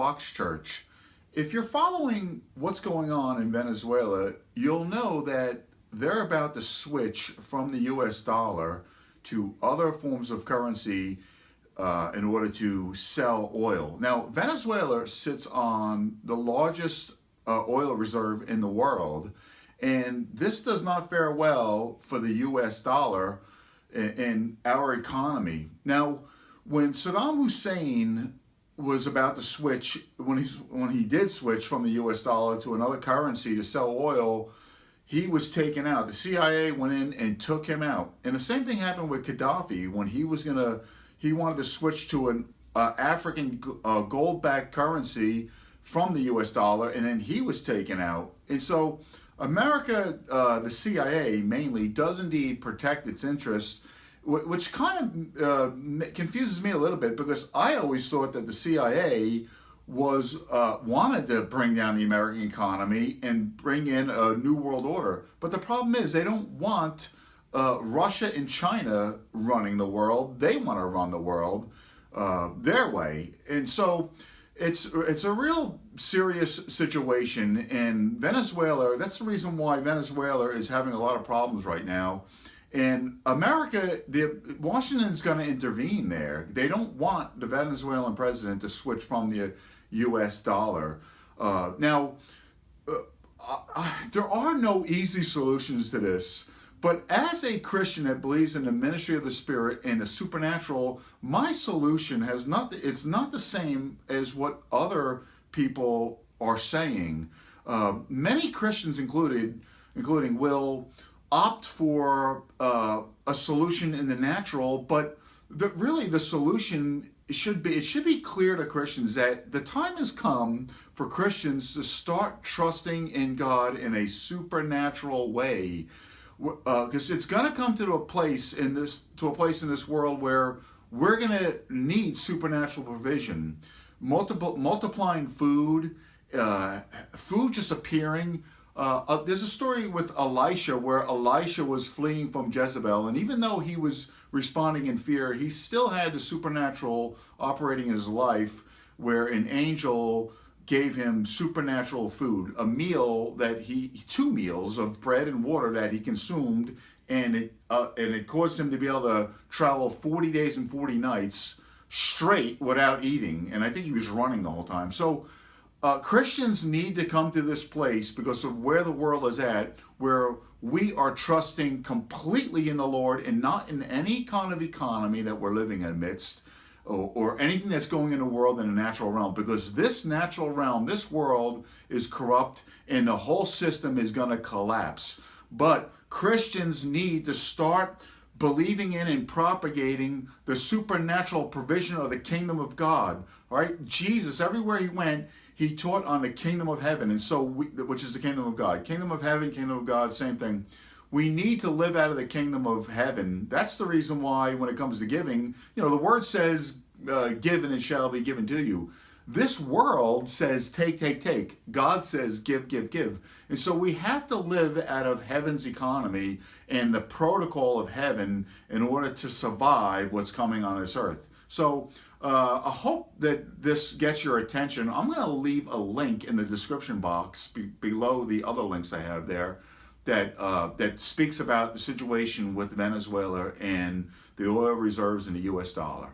Orthodox Church. If you're following what's going on in Venezuela, you'll know that they're about to switch from the US dollar to other forms of currency in order to sell oil. Now, Venezuela sits on the largest oil reserve in the world, and this does not fare well for the US dollar in our economy. Now, when Saddam Hussein was about to switch, when he did switch from the US dollar to another currency to sell oil, he was taken out. The CIA went in and took him out. And the same thing happened with Gaddafi when he wanted to switch to an African gold-backed currency from the US dollar, and then he was taken out. And so America, the CIA mainly, does indeed protect its interests, which kind of confuses me a little bit, because I always thought that the CIA wanted to bring down the American economy and bring in a new world order. But the problem is they don't want Russia and China running the world. They want to run the world their way. And so it's a real serious situation in Venezuela. That's the reason why Venezuela is having a lot of problems right now. And America, Washington's going to intervene there. They don't want the Venezuelan president to switch from the US dollar. Now, there are no easy solutions to this. But as a Christian that believes in the ministry of the Spirit and the supernatural, my solution it's not the same as what other people are saying. Many Christians including will opt for a solution in the natural, but really the solution should be clear to Christians that the time has come for Christians to start trusting in God in a supernatural way. Because it's going to come to a place in this world where we're going to need supernatural provision, multiplying food, food just appearing. There's a story with Elisha where Elisha was fleeing from Jezebel, and even though he was responding in fear, he still had the supernatural operating in his life, where an angel gave him supernatural food, two meals of bread and water that he consumed, and it caused him to be able to travel 40 days and 40 nights straight without eating. And I think he was running the whole time. So Christians need to come to this place because of where the world is at, where we are trusting completely in the Lord and not in any kind of economy that we're living amidst, or anything that's going in the world in the natural realm, because this natural realm, this world is corrupt and the whole system is going to collapse. But Christians need to start believing in and propagating the supernatural provision of the kingdom of God. All right, Jesus, everywhere he went, he taught on the kingdom of heaven, and so which is the kingdom of God. Kingdom of heaven, kingdom of God, same thing. We need to live out of the kingdom of heaven. That's the reason why when it comes to giving, the word says, give and it shall be given to you. This world says, take, take, take. God says, give, give, give. And so we have to live out of heaven's economy and the protocol of heaven in order to survive what's coming on this earth. So I hope that this gets your attention. I'm going to leave a link in the description box below the other links I have there that speaks about the situation with Venezuela and the oil reserves in the US dollar.